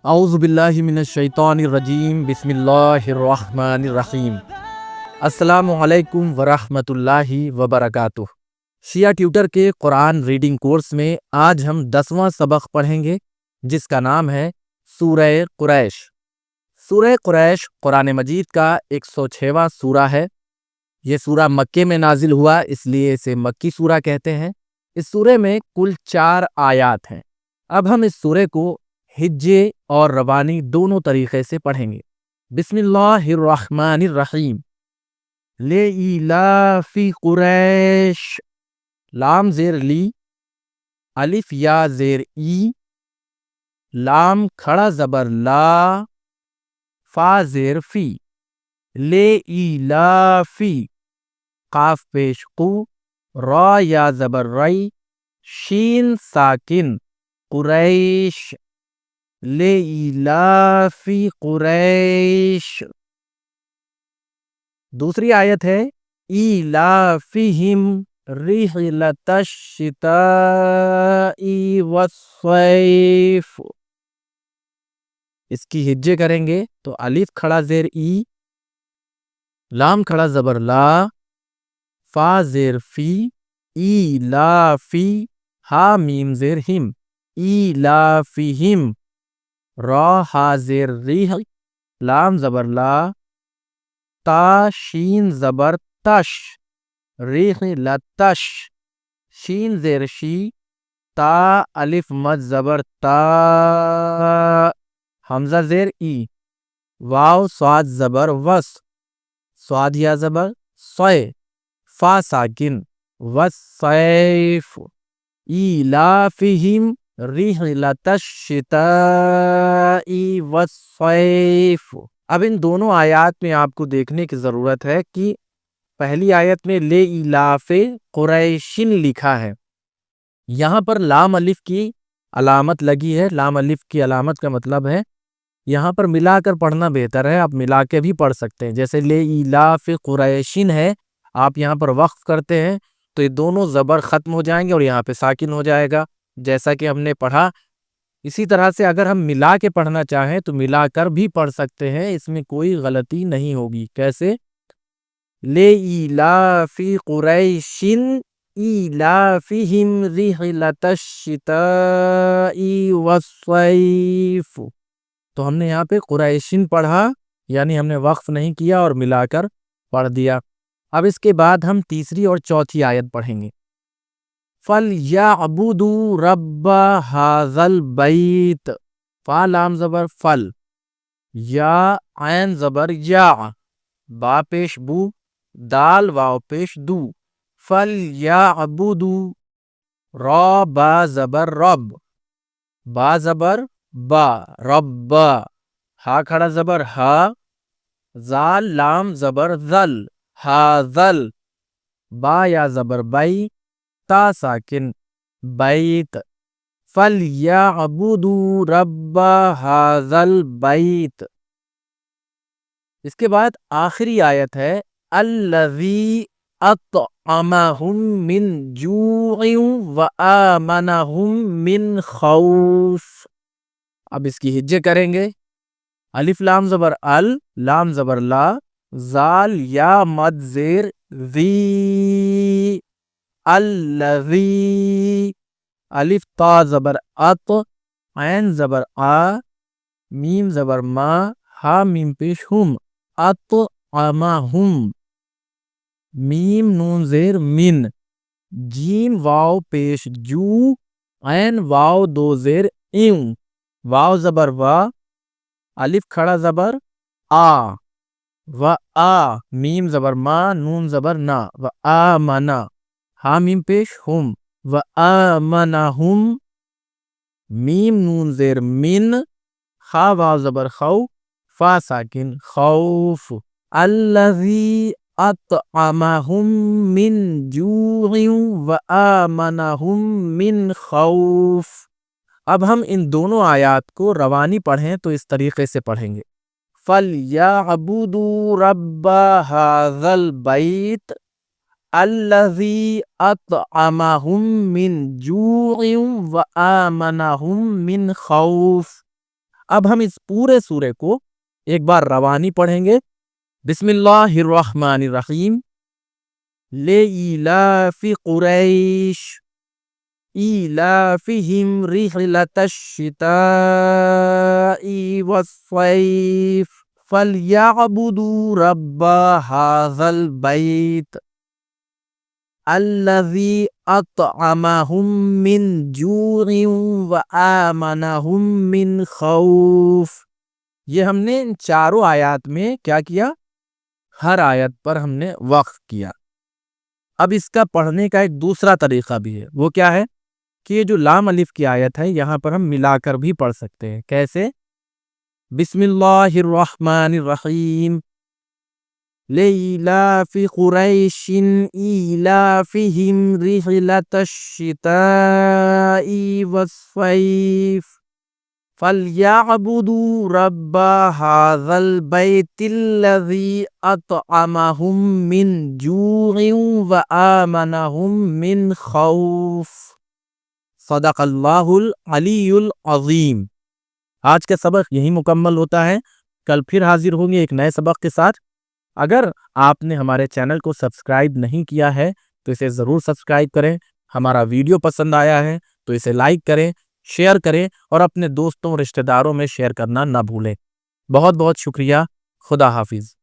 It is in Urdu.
اعوذ باللہ من الشیطان الرجیم، بسم اللہ الرحمن الرحیم۔ السلام علیکم ورحمۃ اللہ وبرکاتہ۔ شیعہ ٹیوٹر کے قرآن ریڈنگ کورس میں آج ہم 10واں سبق پڑھیں گے، جس کا نام ہے سورہ قریش۔ سورہ قریش قرآن مجید کا 106واں سورہ ہے۔ یہ سورہ مکے میں نازل ہوا، اس لیے اسے مکی سورہ کہتے ہیں۔ اس سورے میں کل 4 آیات ہیں۔ اب ہم اس سورے کو ہجے اور روانی دونوں طریقے سے پڑھیں گے۔ بسم اللہ الرحمن الرحیم۔ لِإِيلَافِ قریش، لام زیر لی، الف یا زیر ای، لام کھڑا زبر لا، فا زیر فی، لِإِيلَافِ، قاف پیش قو، را یا زبر ری، شین ساکن، قریش، لِإِيلَافِ قریش۔ دوسری آیت ہے ایلافہم رحلۃ الشتاء والصیف۔ اس کی ہجے کریں گے تو الف کھڑا زیر ای، لام کھڑا زبر لا، فا زیر فی، ایلافی، ہا میم زیر ہم، ایلافہم، را ہا زیر ریح، لام زبر لا، تا شین زبر تش، ریح لتش، شین زیر شی، تا الف مد زبر تا، حمزہ زیر ای، واو صاد زبر وس، صاد یا زبر صے، فا ساکن، والصیف، ایلافہم رحلۃ الشتاء والصیف۔ اب ان دونوں آیات میں آپ کو دیکھنے کی ضرورت ہے کہ پہلی آیت میں لِإِيلَافِ قُرَيْشٍ لکھا ہے، یہاں پر لام الف کی علامت لگی ہے۔ لام الف کی علامت کا مطلب ہے یہاں پر ملا کر پڑھنا بہتر ہے، آپ ملا کے بھی پڑھ سکتے ہیں۔ جیسے لِإِيلَافِ قُرَيْشٍ ہے، آپ یہاں پر وقف کرتے ہیں تو یہ دونوں زبر ختم ہو جائیں گے اور یہاں پہ ساکن ہو جائے گا، جیسا کہ ہم نے پڑھا۔ اسی طرح سے اگر ہم ملا کے پڑھنا چاہیں تو ملا کر بھی پڑھ سکتے ہیں، اس میں کوئی غلطی نہیں ہوگی۔ کیسے؟ لِإِيلَافِ قُرَيْشٍ إِيلَافِهِمْ رِحْلَةَ الشِّتَاءِ وَالصَّيْفِ۔ تو ہم نے یہاں پہ قریشن پڑھا، یعنی ہم نے وقف نہیں کیا اور ملا کر پڑھ دیا۔ اب اس کے بعد ہم تیسری اور چوتھی آیت پڑھیں گے۔ فَلْيَعْبُدُوا رَبَّ هَٰذَا الْبَيْتِ، فا لام زبر فل، یا عین زبر یا، با پیش بو، دال واو پیش دو، فَلْيَعْبُدُوا، را با زبر رب، با زبر با، رب، ہا کھڑا زبر ہا، زال لام زبر ذل، ہاذل، با یا زبر بائی، تا ساکن، بیت، فَلْيَعْبُدُوا رَبَّ هَٰذَا الْبَيْتِ۔ اس کے بعد آخری آیت ہے الَّذِي أَطْعَمَهُم مِّن جُوعٍ وَآمَنَهُم مِّن خَوْفٍ۔ اب اس کی ہجے کریں گے، الف لام زبر ال، لام زبر لا، زال یا مد زیر ذی، الَّذِي، الف تا زبر ات، عین زبر آ، میم زبر ما، ہا میم پیش ہم، اطعمہم، میم نون زیر من، جیم واو پیش جو، عین واو دو زیر ایوں، واو زبر وا، الف کھڑا زبر آ، و آ، میم زبر ما، نون زبر نا، و آمنا، ہا میم پیش ہم، و آمنہم، میم نون زیر من، خا واو زبر خو، فا ساکن، خوف، الذی اطعمہم من جوع وآمنہم من خوف۔ اب ہم ان دونوں آیات کو روانی پڑھیں تو اس طریقے سے پڑھیں گے۔ فَلْيَعْبُدُوا رَبَّ هَٰذَا الْبَيْتِ الَّذِي أَطْعَمَهُم مِّن جُوعٍ وَآمَنَهُم مِّن خَوْفٍ۔ اب ہم اس پورے سورے کو ایک بار روانی پڑھیں گے. بسم اللہ الرحمن الرحیم. لِإِيلَافِ قُرَيْشٍ إِيلَافِهِمْ رِحْلَةَ الشِّتَاءِ وَالصَّيْفِ فَلْيَعْبُدُوا رَبَّ هَذَا الْبَيْتِ الَّذِي أَطْعَمَهُم مِّن جُوعٍ وَآمَنَهُم مِّن خَوْفٍ. یہ ہم نے ان چاروں آیات میں کیا کیا؟ ہر آیت پر ہم نے وقف کیا. اب اس کا پڑھنے کا ایک دوسرا طریقہ بھی ہے. وہ کیا ہے کہ یہ جو لام الف کی آیت ہے یہاں پر ہم ملا کر بھی پڑھ سکتے ہیں. کیسے؟ بسم اللہ الرحمن الرحیم. لِإِيلَافِ قُرَيْشٍ إِيلَافِهِمْ رِحْلَةَ الشِّتَاءِ وَالصَّيْفِ فَلْيَعْبُدُوا رَبَّ هَذَا الْبَيْتِ الَّذِي أَطْعَمَهُم مِّن جُوعٍ وَآمَنَهُم مِّن خَوْفٍ. صدق اللہ العلی العظیم. آج کا سبق یہی مکمل ہوتا ہے. کل پھر حاضر ہوں گے ایک نئے سبق کے ساتھ. اگر آپ نے ہمارے چینل کو سبسکرائب نہیں کیا ہے تو اسے ضرور سبسکرائب کریں. ہمارا ویڈیو پسند آیا ہے تو اسے لائک کریں، شیئر کریں اور اپنے دوستوں رشتہ داروں میں شیئر کرنا نہ بھولیں. بہت بہت شکریہ. خدا حافظ.